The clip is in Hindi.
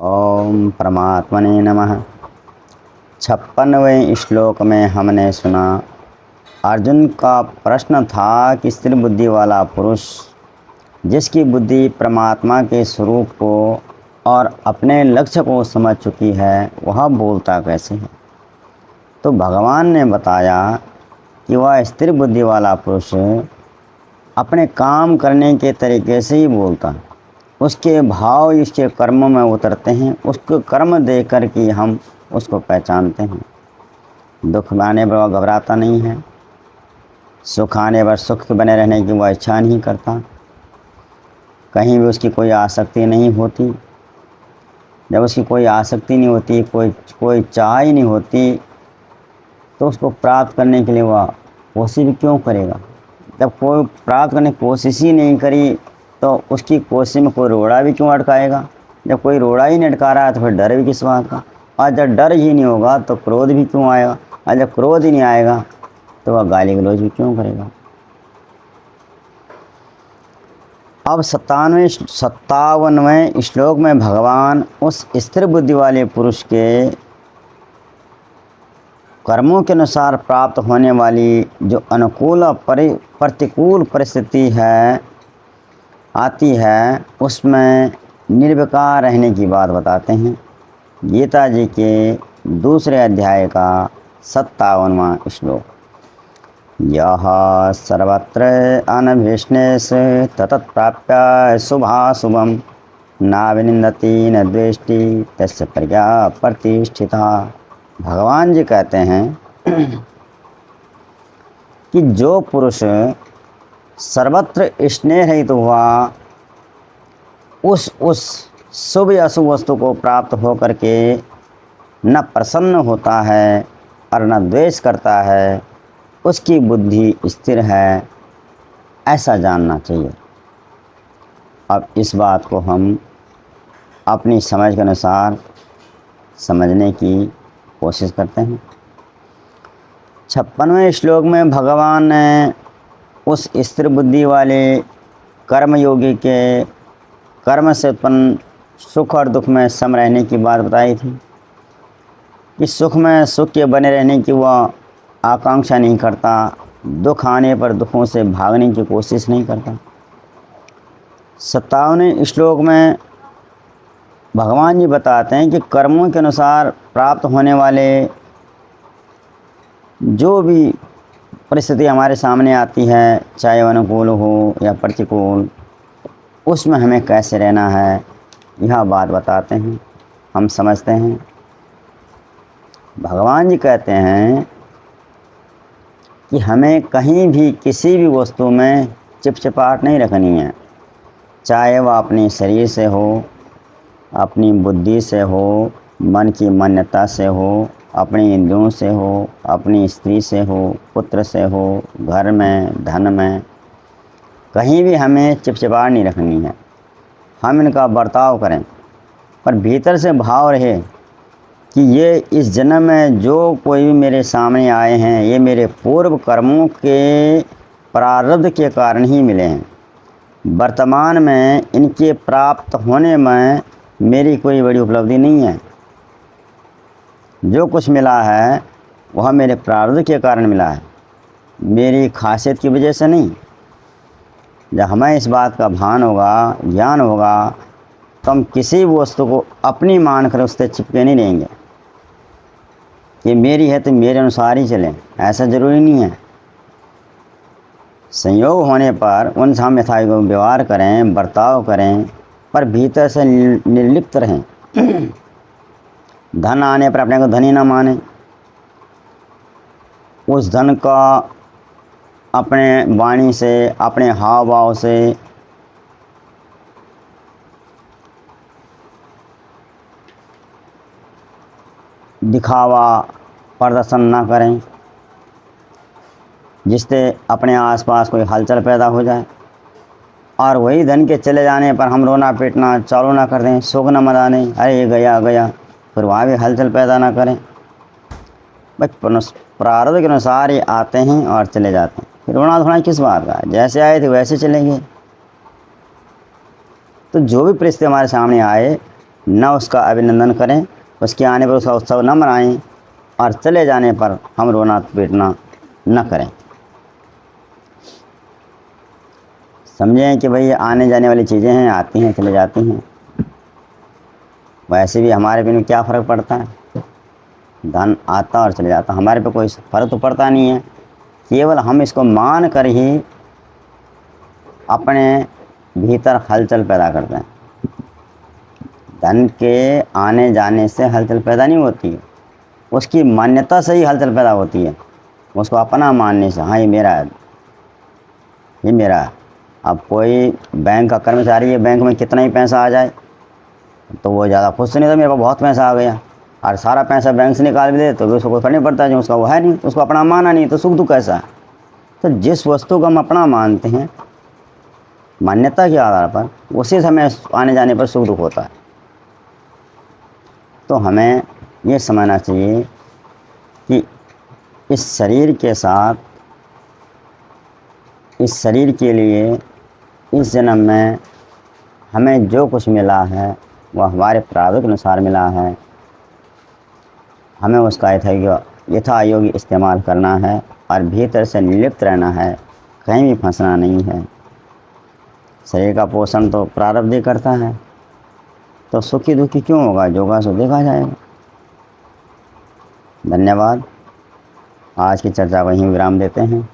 ओम परमात्मने नमः। 56वें श्लोक में हमने सुना, अर्जुन का प्रश्न था कि स्थिर बुद्धि वाला पुरुष जिसकी बुद्धि परमात्मा के स्वरूप को और अपने लक्ष्य को समझ चुकी है वह बोलता कैसे है। तो भगवान ने बताया कि वह स्थिर बुद्धि वाला पुरुष अपने काम करने के तरीके से ही बोलता है। उसके भाव इसके कर्मों में उतरते हैं, उसके कर्म देख कर के हम उसको पहचानते हैं। दुख आने पर वह घबराता नहीं है, सुख आने पर सुख के बने रहने की वह इच्छा नहीं करता, कहीं भी उसकी कोई आसक्ति नहीं होती। जब उसकी कोई आसक्ति नहीं होती, कोई चाह ही नहीं होती, तो उसको प्राप्त करने के लिए वह कोशिश भी क्यों करेगा। जब कोई प्राप्त करने की कोशिश ही नहीं करी तो उसकी कोशिश में कोई रोड़ा भी क्यों अटकाएगा। जब कोई रोड़ा ही नहीं अटका रहा है तो फिर डर भी किस बात का। और जब डर ही नहीं होगा तो क्रोध भी क्यों आएगा, और जब क्रोध ही नहीं आएगा तो वह गाली गलौज भी क्यों करेगा। अब 57वें श्लोक में भगवान उस स्थिर बुद्धि वाले पुरुष के कर्मों के अनुसार प्राप्त होने वाली जो अनुकूल प्रतिकूल परिस्थिति है आती है, उसमें निर्विकार रहने की बात बताते हैं। गीता जी के दूसरे अध्याय का 57वां श्लोक, यह सर्वत्र अनभिष्णेश ततत् प्राप्य शुभाशुभम नाविनिंदति न द्वेष्टि तस्य प्रज्ञा प्रतिष्ठिता। भगवान जी कहते हैं कि जो पुरुष सर्वत्र स्नेह रहित हुआ उस शुभ या अशुभ वस्तु को प्राप्त हो करके न प्रसन्न होता है और न द्वेष करता है, उसकी बुद्धि स्थिर है, ऐसा जानना चाहिए। अब इस बात को हम अपनी समझ के अनुसार समझने की कोशिश करते हैं। 56वें श्लोक में भगवान ने उस स्थिर बुद्धि वाले कर्मयोगी के कर्म से उत्पन्न सुख और दुख में सम रहने की बात बताई थी कि सुख में सुख के बने रहने की वह आकांक्षा नहीं करता, दुख आने पर दुखों से भागने की कोशिश नहीं करता। 57वें श्लोक में भगवान जी बताते हैं कि कर्मों के अनुसार प्राप्त होने वाले जो भी परिस्थिति हमारे सामने आती है, चाहे अनुकूल हो या प्रतिकूल, उसमें हमें कैसे रहना है, यह बात बताते हैं, हम समझते हैं। भगवान जी कहते हैं कि हमें कहीं भी किसी भी वस्तु में चिपचिपाहट नहीं रखनी है, चाहे वह अपने शरीर से हो, अपनी बुद्धि से हो, मन की मान्यता से हो, अपनी इंद्रियों से हो, अपनी स्त्री से हो, पुत्र से हो, घर में, धन में, कहीं भी हमें चिपचिपाहट नहीं रखनी है। हम इनका बर्ताव करें, पर भीतर से भाव रहे कि ये इस जन्म में जो कोई भी मेरे सामने आए हैं, ये मेरे पूर्व कर्मों के प्रारब्ध के कारण ही मिले हैं। वर्तमान में इनके प्राप्त होने में मेरी कोई बड़ी उपलब्धि नहीं है। जो कुछ मिला है वह मेरे प्रारब्ध के कारण मिला है, मेरी खासियत की वजह से नहीं। जब हमें इस बात का भान होगा, ज्ञान होगा, तो हम किसी भी वस्तु को अपनी मान कर उससे चिपके नहीं रहेंगे। ये मेरी है तो मेरे अनुसार ही चलें, ऐसा ज़रूरी नहीं है। संयोग होने पर उनसे हम यथायोग्य व्यवहार करें, बर्ताव करें, पर भीतर से निर्लिप्त रहें। धन आने पर अपने को धनी ना माने, उस धन का अपने वाणी से, अपने हाव भाव से दिखावा प्रदर्शन ना करें, जिससे अपने आसपास कोई हलचल पैदा हो जाए, और वही धन के चले जाने पर हम रोना पीटना चालू ना कर दें, शोक न मनाने, अरे ये गया गया, फिर वहाँ भी हलचल पैदा ना करें। बस प्रारब्ध के अनुसार ये आते हैं और चले जाते हैं, फिर रोना धोना किस बात का, जैसे आए थे वैसे चलेंगे। तो जो भी परिस्थिति हमारे सामने आए न उसका अभिनंदन करें, उसके आने पर उसका उत्सव न मनाएं और चले जाने पर हम रोना पीटना न करें। समझें कि भाई आने जाने वाली चीज़ें हैं, आती हैं चले जाती हैं। वैसे भी हमारे पे में क्या फ़र्क पड़ता है, धन आता और चले जाता, हमारे पे कोई फ़र्क तो पड़ता नहीं है। केवल हम इसको मान कर ही अपने भीतर हलचल पैदा करते हैं। धन के आने जाने से हलचल पैदा नहीं होती है, उसकी मान्यता से ही हलचल पैदा होती है। उसको अपना मानने से, हाँ ये मेरा है, ये मेरा है। अब कोई बैंक का कर्मचारी है, बैंक में कितना ही पैसा आ जाए तो वो ज़्यादा खुश नहीं था, मेरे पास बहुत पैसा आ गया, और सारा पैसा बैंक से निकाल भी दे तो भी उसको कोई फर्क नहीं पड़ता, जो उसका वो है नहीं, उसको अपना माना नहीं, तो सुख दुख कैसा है। तो जिस वस्तु को हम अपना मानते हैं मान्यता के आधार पर, उसी से हमें आने जाने पर सुख दुख होता है। तो हमें ये समझना चाहिए कि इस शरीर के साथ, इस शरीर के लिए इस जन्म में हमें जो कुछ मिला है वह हमारे प्रारब्ध के अनुसार मिला है। हमें उसका यथा योग्य इस्तेमाल करना है और भीतर से लिप्त रहना है, कहीं भी फंसना नहीं है। शरीर का पोषण तो प्रारब्ध ही करता है, तो सुखी दुखी क्यों होगा, जोगा सो देखा जाएगा। धन्यवाद। आज की चर्चा वहीं विराम देते हैं।